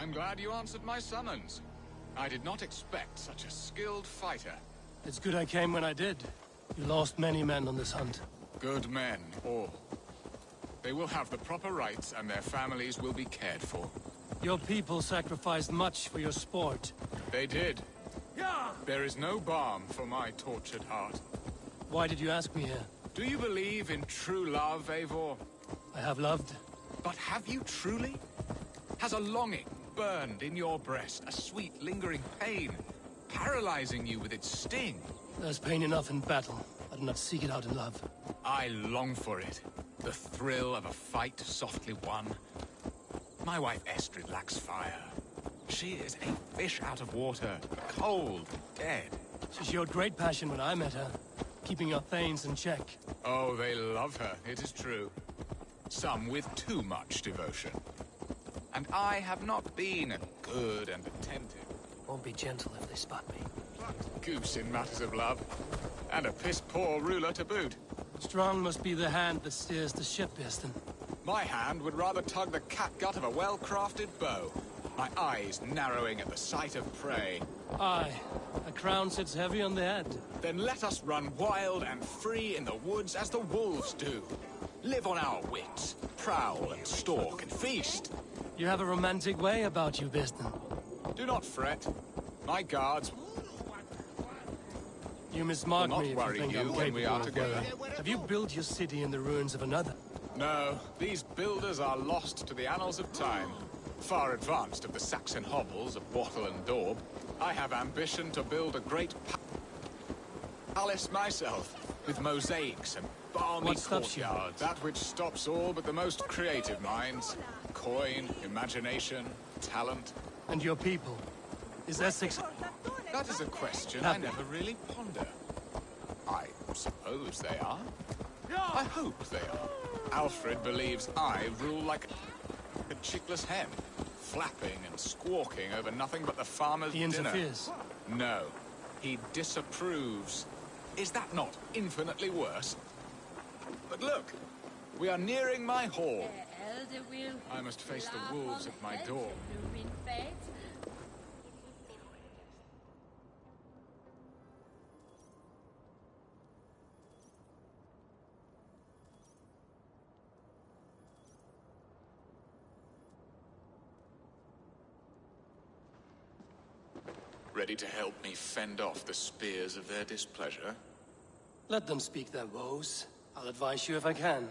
I'm glad you answered my summons. I did not expect such a skilled fighter. It's good I came when I did. You lost many men on this hunt. Good men, all. They will have the proper rights and their families will be cared for. Your people sacrificed much for your sport. They did. There is no balm for my tortured heart. Why did you ask me here? Do you believe in true love, Eivor? I have loved. But have you truly? Has a longing burned in your breast, a sweet, lingering pain, paralyzing you with its sting? There's pain enough in battle. I do not seek it out in love. I long for it. The thrill of a fight softly won. My wife Estrid lacks fire. She is a fish out of water, cold, dead. She showed great passion when I met her, keeping your thanes in check. Oh, they love her, it is true. Some with too much devotion. And I have not been good and attentive. Won't be gentle if they spot me. Goose in matters of love. And a piss-poor ruler to boot. Strong must be the hand that steers the ship, Birsten. My hand would rather tug the catgut of a well-crafted bow. My eyes narrowing at the sight of prey. Aye, a crown sits heavy on the head. Then let us run wild and free in the woods as the wolves do. Live on our wits, prowl and stalk and feast. You have a romantic way about you, Birsten. Do not fret. My guards You mismark will not me if worry you think you I'm when we capable are of together. Have you built your city in the ruins of another? No, these builders are lost to the annals of time. Far advanced of the Saxon hovels of Wattle and Daub, I have ambition to build a great palace myself, with mosaics and balmy What stops you? courtyards. That which stops all but the most creative minds. Coin, imagination, talent. And your people? Is Essex... That is a question Happy. I never really ponder. I suppose they are. I hope they are. Alfred believes I rule like a chickless hen, flapping and squawking over nothing but the farmer's He dinner. interferes. No, he disapproves. Is that not infinitely worse? But look, we are nearing my hall. I must face the wolves at my door. Ready to help me fend off the spears of their displeasure? Let them speak their woes. I'll advise you if I can.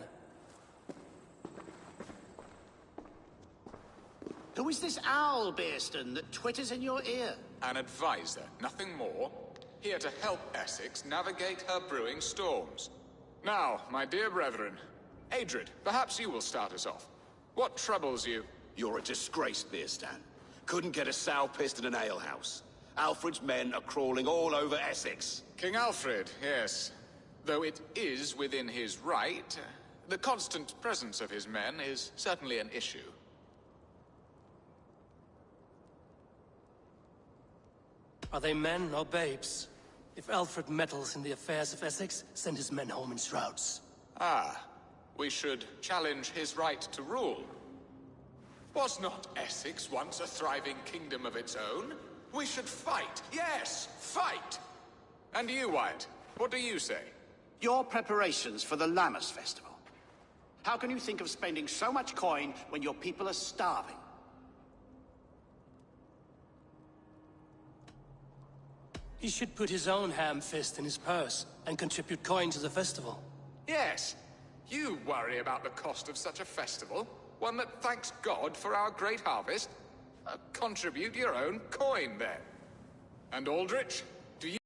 Who is this owl, Birsten, that twitters in your ear? An advisor, nothing more. Here to help Essex navigate her brewing storms. Now, my dear brethren, Adrid, perhaps you will start us off. What troubles you? You're a disgrace, Birsten. Couldn't get a sow pissed in an alehouse. Alfred's men are crawling all over Essex. King Alfred, yes. Though it is within his right, the constant presence of his men is certainly an issue. Are they men or babes? If Alfred meddles in the affairs of Essex, send his men home in shrouds. Ah, we should challenge his right to rule. Was not Essex once a thriving kingdom of its own? We should fight, yes, fight! And you, Wyatt, what do you say? Your preparations for the Lammas festival. How can you think of spending so much coin when your people are starving? He should put his own ham fist in his purse and contribute coin to the festival. Yes, you worry about the cost of such a festival, one that thanks God for our great harvest. Contribute your own coin, then. And Aldrich, do you...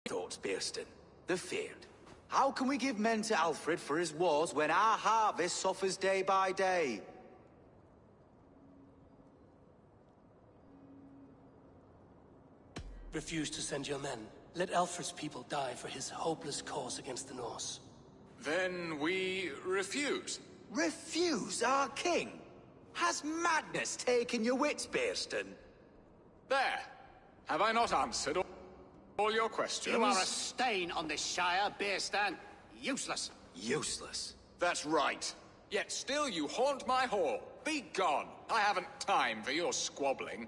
Thoughts, Birsten. The field. How can we give men to Alfred for his wars when our harvest suffers day by day? Refuse to send your men. Let Alfred's people die for his hopeless cause against the Norse. Then we refuse. Refuse our king? Has madness taken your wits, Birsten? There. Have I not answered all your questions? You are a stain on this shire, Birsten. Useless. Useless. That's right. Yet still you haunt my hall. Be gone! I haven't time for your squabbling.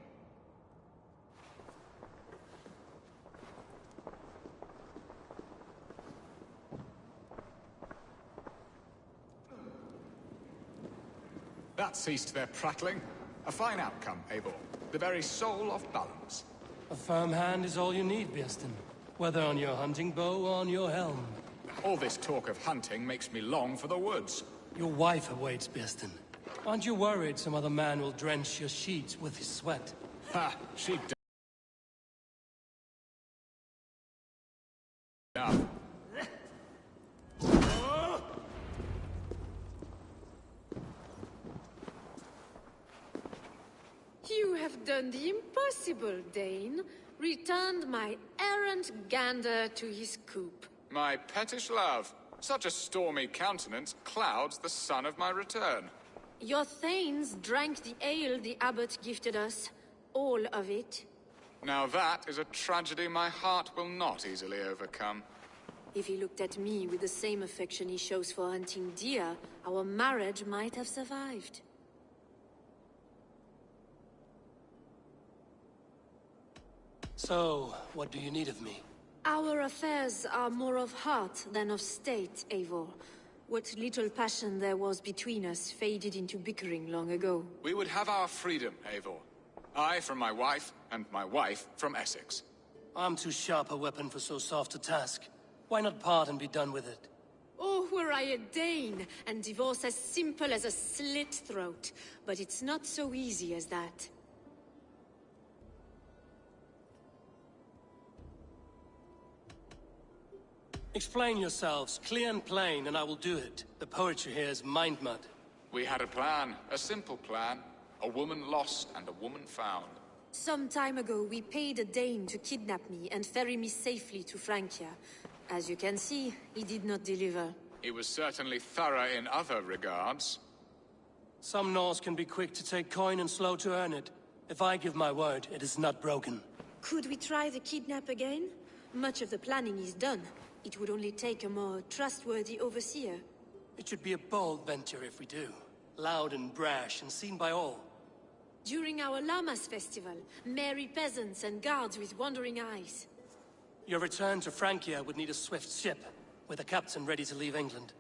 That ceased their prattling. A fine outcome, Eivor. The very soul of balance. A firm hand is all you need, Birsten. Whether on your hunting bow or on your helm. All this talk of hunting makes me long for the woods. Your wife awaits, Birsten. Aren't you worried some other man will drench your sheets with his sweat? Ha! She enough. You have done the impossible, Dane. Returned my errant gander to his coop. My pettish love. Such a stormy countenance clouds the sun of my return. Your thanes drank the ale the abbot gifted us. All of it. Now that is a tragedy my heart will not easily overcome. If he looked at me with the same affection he shows for hunting deer, our marriage might have survived. So, what do you need of me? Our affairs are more of heart than of state, Eivor. What little passion there was between us faded into bickering long ago. We would have our freedom, Eivor. I from my wife, and my wife from Essex. I'm too sharp a weapon for so soft a task. Why not part and be done with it? Oh, were I a Dane, and divorce as simple as a slit throat. But it's not so easy as that. Explain yourselves, clear and plain, and I will do it. The poetry here is mind mud. We had a plan, a simple plan. A woman lost and a woman found. Some time ago, we paid a Dane to kidnap me and ferry me safely to Francia. As you can see, he did not deliver. He was certainly thorough in other regards. Some Norse can be quick to take coin and slow to earn it. If I give my word, it is not broken. Could we try the kidnap again? Much of the planning is done. It would only take a more trustworthy overseer. It should be a bold venture if we do. Loud and brash and seen by all. During our Llamas festival, merry peasants and guards with wandering eyes. Your return to Francia would need a swift ship, with a captain ready to leave England.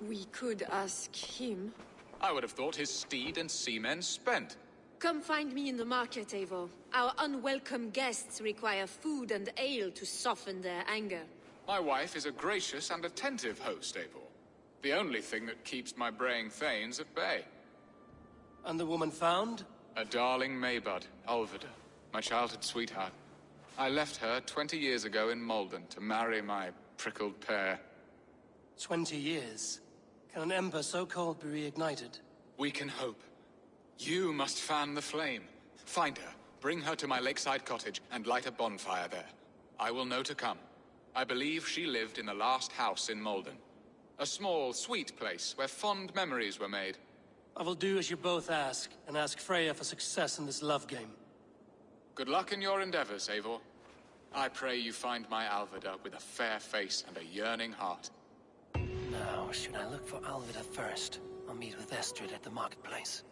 We could ask him. I would have thought his steed and seamen spent. Come find me in the market, Eivor. Our unwelcome guests require food and ale to soften their anger. My wife is a gracious and attentive host, Eivor. The only thing that keeps my braying thanes at bay. And the woman found? A darling Maybud, Alvida, my childhood sweetheart. I left her 20 years ago in Malden to marry my prickled pair. 20 years? Can an ember so cold be reignited? We can hope. You must fan the flame. Find her, bring her to my lakeside cottage, and light a bonfire there. I will know to come. I believe she lived in the last house in Malden. A small, sweet place where fond memories were made. I will do as you both ask, and ask Freya for success in this love game. Good luck in your endeavors, Eivor. I pray you find my Alvida with a fair face and a yearning heart. Now, should I look for Alvida first? I'll meet with Estrid at the marketplace.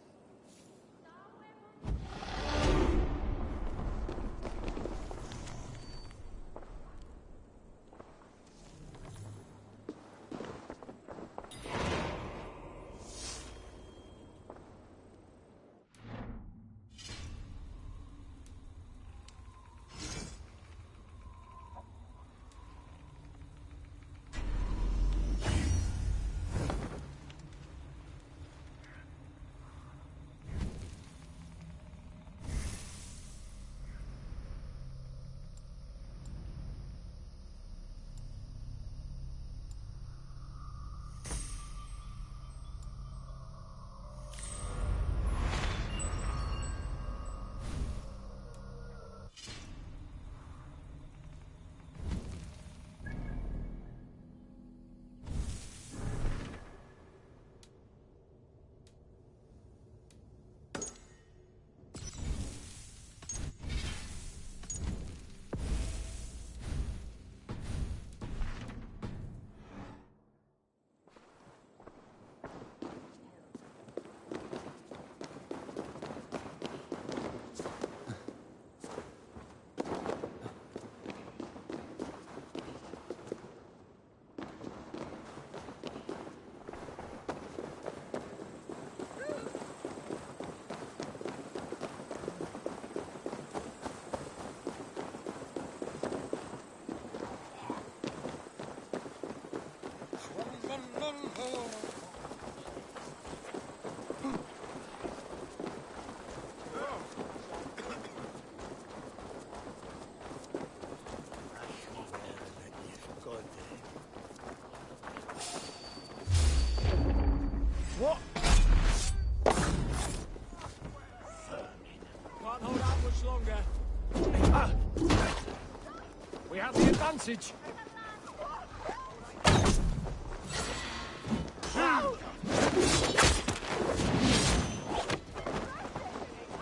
We have the advantage.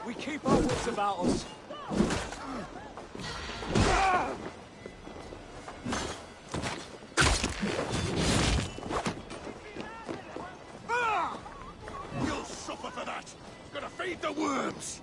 We keep our wits about us. You'll suffer for that! Gonna feed the worms!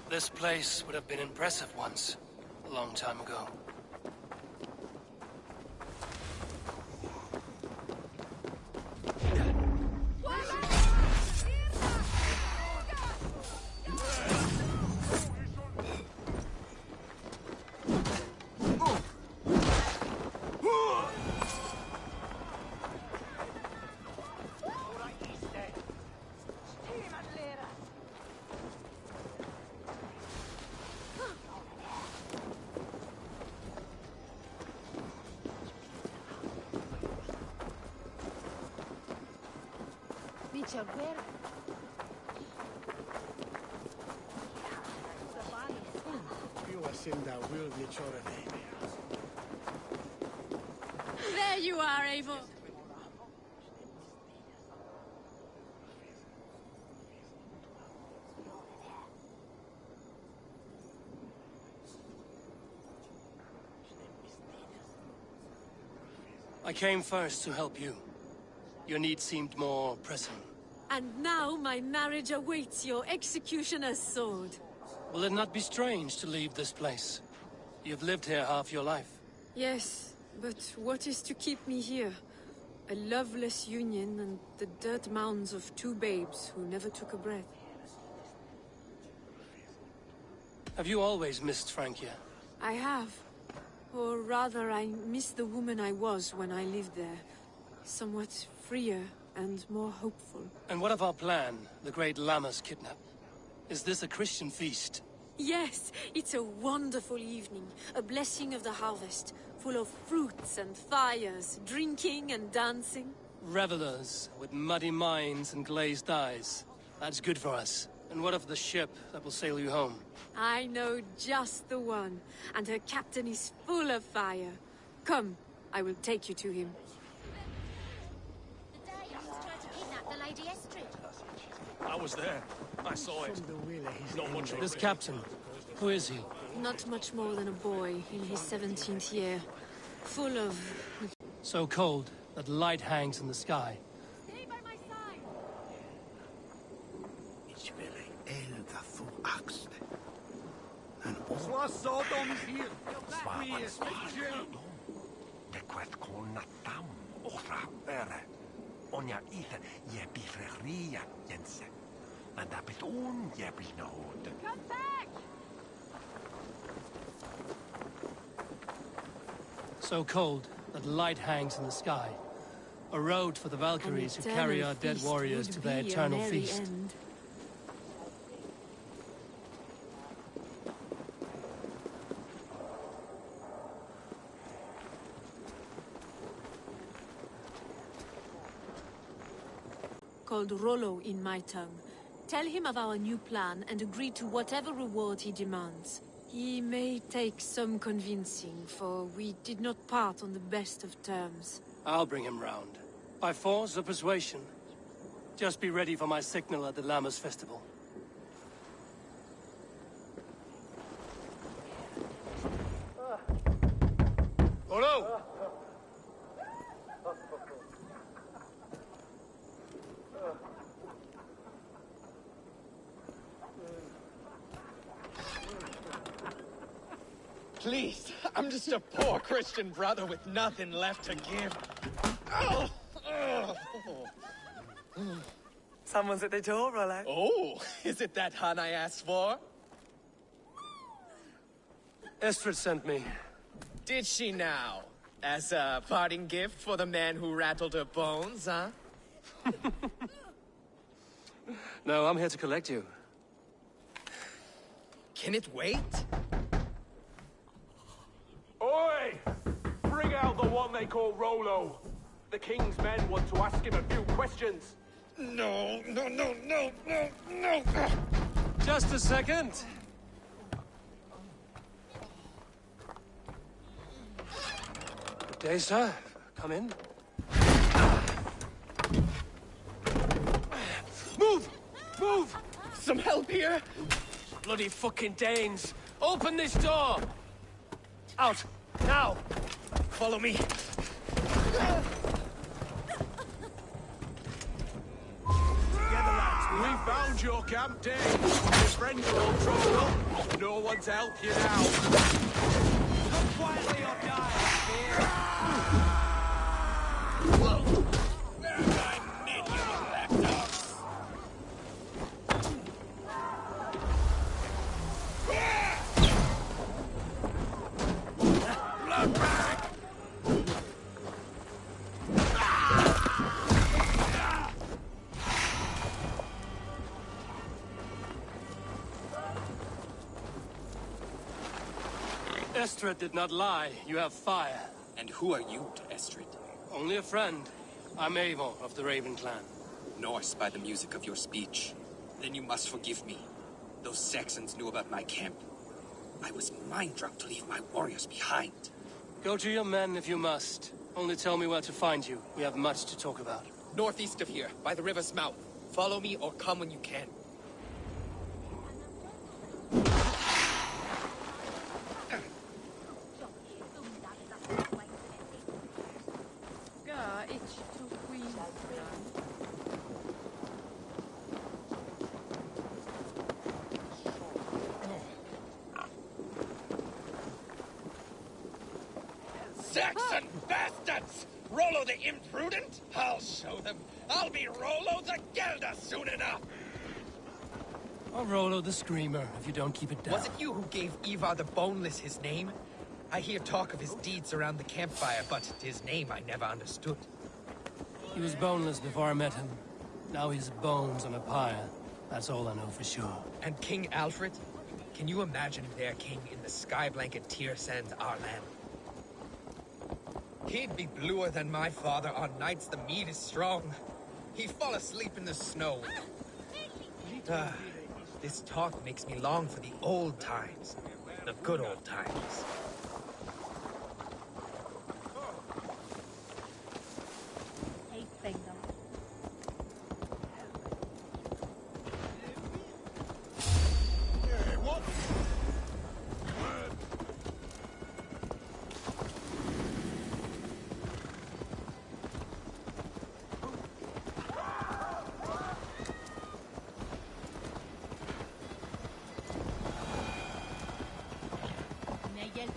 This place would have been impressive once, a long time ago. There you are, Eivor. I came first to help you. Your need seemed more pressing. And now my marriage awaits your executioner's sword. Will it not be strange to leave this place? You've lived here half your life. Yes, but what is to keep me here? A loveless union and the dirt mounds of two babes who never took a breath. Have you always missed Francia? I have. Or rather, I miss the woman I was when I lived there. Somewhat freer and more hopeful. And what of our plan, the great Lammas kidnap? Is this a Christian feast? Yes, it's a wonderful evening. A blessing of the harvest, full of fruits and fires, drinking and dancing. Revelers with muddy minds and glazed eyes. That's good for us. And what of the ship that will sail you home? I know just the one, and her captain is full of fire. Come, I will take you to him. The day he's tried to kidnap the Lady Estrid. I was there. I saw it. Not much of This it. captain, who is he? Not much more than a boy in his 17th year. Full of... So cold that light hangs in the sky. Stay by my side! Come back! So cold that light hangs in the sky. A road for the Valkyries who carry our dead warriors to their eternal feast. End. Called Rollo in my tongue. Tell him of our new plan and agree to whatever reward he demands. He may take some convincing, for we did not part on the best of terms. I'll bring him round. By force or persuasion. Just be ready for my signal at the Lammas festival. Rollo! please. I'm just a poor Christian brother with nothing left to give. Oh. Someone's at the door, Rollo. Oh, is it that hun I asked for? Estrid sent me. Did she now? As a parting gift for the man who rattled her bones, huh? No, I'm here to collect you. Can it wait? Oi! Bring out the one they call Rollo. The king's men want to ask him a few questions. No. Just a second. Good day, sir. Come in. Move! Move! Some help here? Bloody fucking Danes! Open this door! Out! Now! Follow me. We found your camp, Dave. Your friends are all trussed up. No one to help you now. Come quietly or die, fear. Estrid did not lie. You have fire. And who are you to Estrid? Only a friend. I'm Avon of the Raven clan. Norse by the music of your speech. Then you must forgive me. Those Saxons knew about my camp. I was mind-drunk to leave my warriors behind. Go to your men if you must. Only tell me where to find you. We have much to talk about. Northeast of here, by the river's mouth. Follow me or come when you can. Saxon bastards! Rollo the imprudent? I'll show them. I'll be Rollo the Gelder soon enough! Or Rollo the Screamer, if you don't keep it down. Was it you who gave Ivar the Boneless his name? I hear talk of his deeds around the campfire, but his name I never understood. He was boneless before I met him. Now he's bones on a pyre. That's all I know for sure. And King Alfred? Can you imagine their king in the sky blanket tear sands our land? He'd be bluer than my father on nights the mead is strong. He'd fall asleep in the snow. This talk makes me long for the old times. The good old times. Y el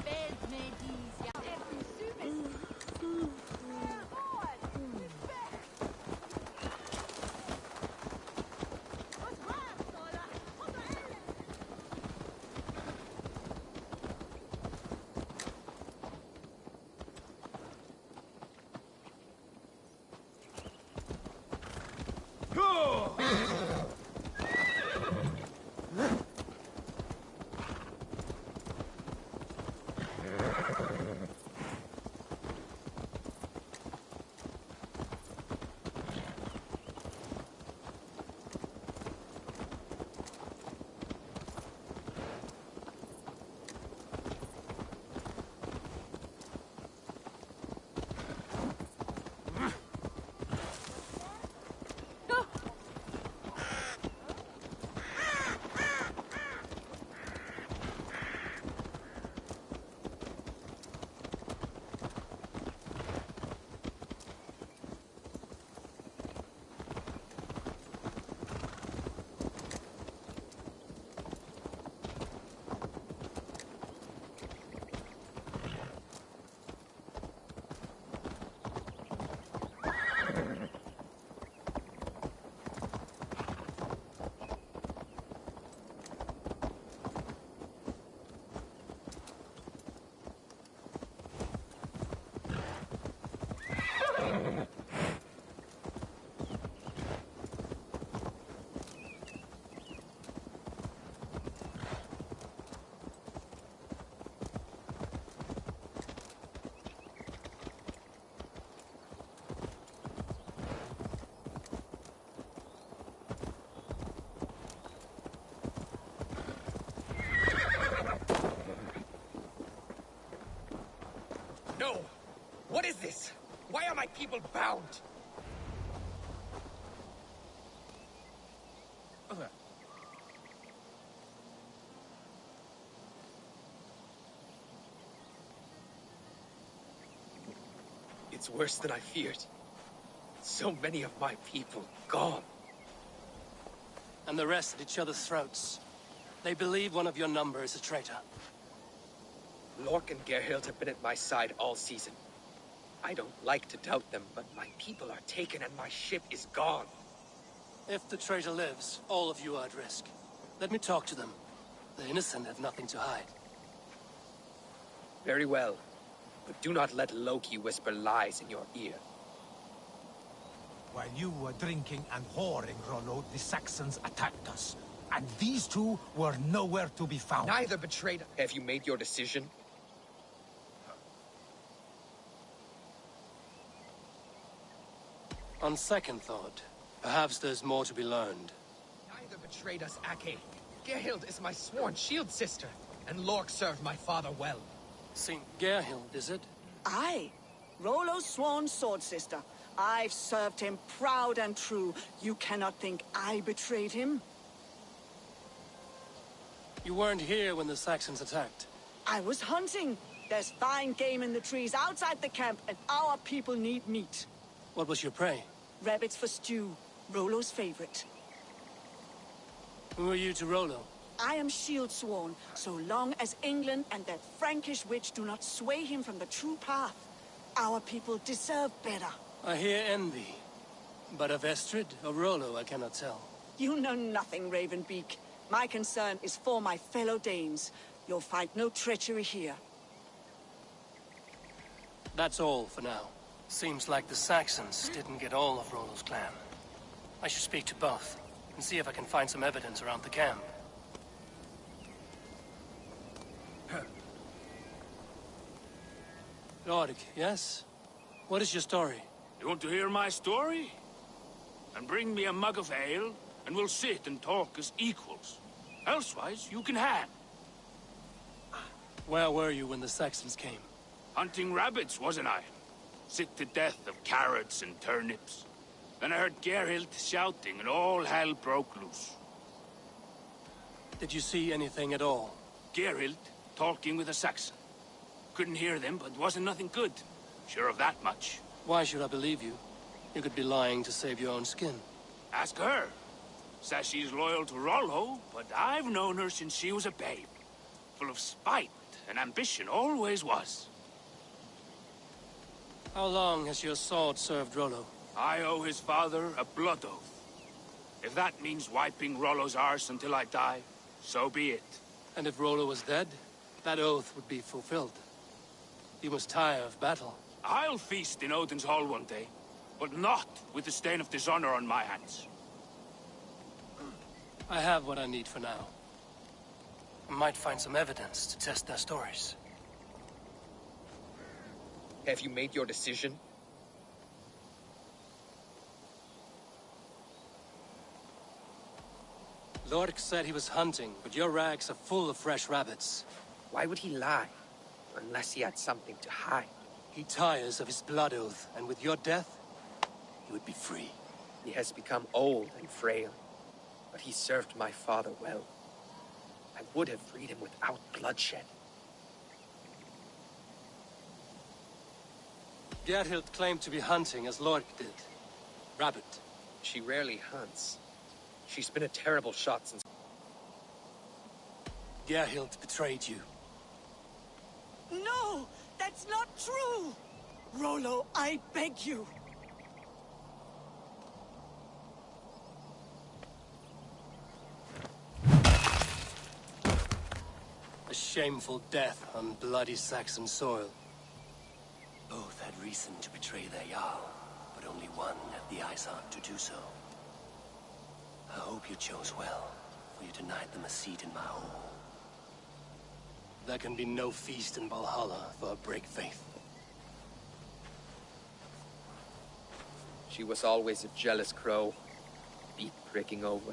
people bound. It's worse than I feared. So many of my people gone. And the rest at each other's throats. They believe one of your number is a traitor. Lork and Gerhild have been at my side all season. I don't like to doubt them, but my people are taken and my ship is gone. If the traitor lives, all of you are at risk. Let me talk to them. The innocent have nothing to hide. Very well. But do not let Loki whisper lies in your ear. While you were drinking and whoring, Rollo, the Saxons attacked us. And these two were nowhere to be found. Neither betrayed. Have you made your decision? On second thought, perhaps there's more to be learned. Neither betrayed us, Ake. Gerhild is my sworn shield sister, and Lork served my father well. Saint Gerhild, is it? Aye. Rollo's sworn sword sister. I've served him proud and true. You cannot think I betrayed him? You weren't here when the Saxons attacked. I was hunting. There's fine game in the trees outside the camp, and our people need meat. What was your prey? Rabbits for stew. Rollo's favorite. Who are you to Rollo? I am shield sworn, so long as England and that Frankish witch do not sway him from the true path. Our people deserve better. I hear envy. But of Estrid or Rollo, I cannot tell. You know nothing, Ravenbeak. My concern is for my fellow Danes. You'll find no treachery here. That's all for now. Seems like the Saxons didn't get all of Rollo's clan. I should speak to both, and see if I can find some evidence around the camp. Lord, yes? What is your story? You want to hear my story? And bring me a mug of ale, and we'll sit and talk as equals. Elsewise, you can hang. Where were you when the Saxons came? Hunting rabbits, wasn't I? Sick to death of carrots and turnips. Then I heard Gerhild shouting, and all hell broke loose. Did you see anything at all? Gerhild talking with a Saxon. Couldn't hear them, but wasn't nothing good. Sure of that much. Why should I believe you? You could be lying to save your own skin. Ask her. Says she's loyal to Rollo, but I've known her since she was a babe. Full of spite and ambition, always was. How long has your sword served Rollo? I owe his father a blood oath. If that means wiping Rollo's arse until I die, so be it. And if Rollo was dead, that oath would be fulfilled. You must tire of battle. I'll feast in Odin's hall one day, but not with the stain of dishonor on my hands. I have what I need for now. I might find some evidence to test their stories. Have you made your decision? Lork said he was hunting, but your rags are full of fresh rabbits. Why would he lie? Unless he had something to hide. He tires of his blood oath, and with your death, he would be free. He has become old and frail, but he served my father well. I would have freed him without bloodshed. Gerhild claimed to be hunting as Lork did. Rabbit. She rarely hunts. She's been a terrible shot since... Gerhild betrayed you. No! That's not true! Rollo, I beg you! A shameful death on bloody Saxon soil. Both had reason to betray their Jarl, but only one had the eyes out to do so. I hope you chose well, for you denied them a seat in my hall. There can be no feast in Valhalla for a break faith. She was always a jealous crow, beak pricking over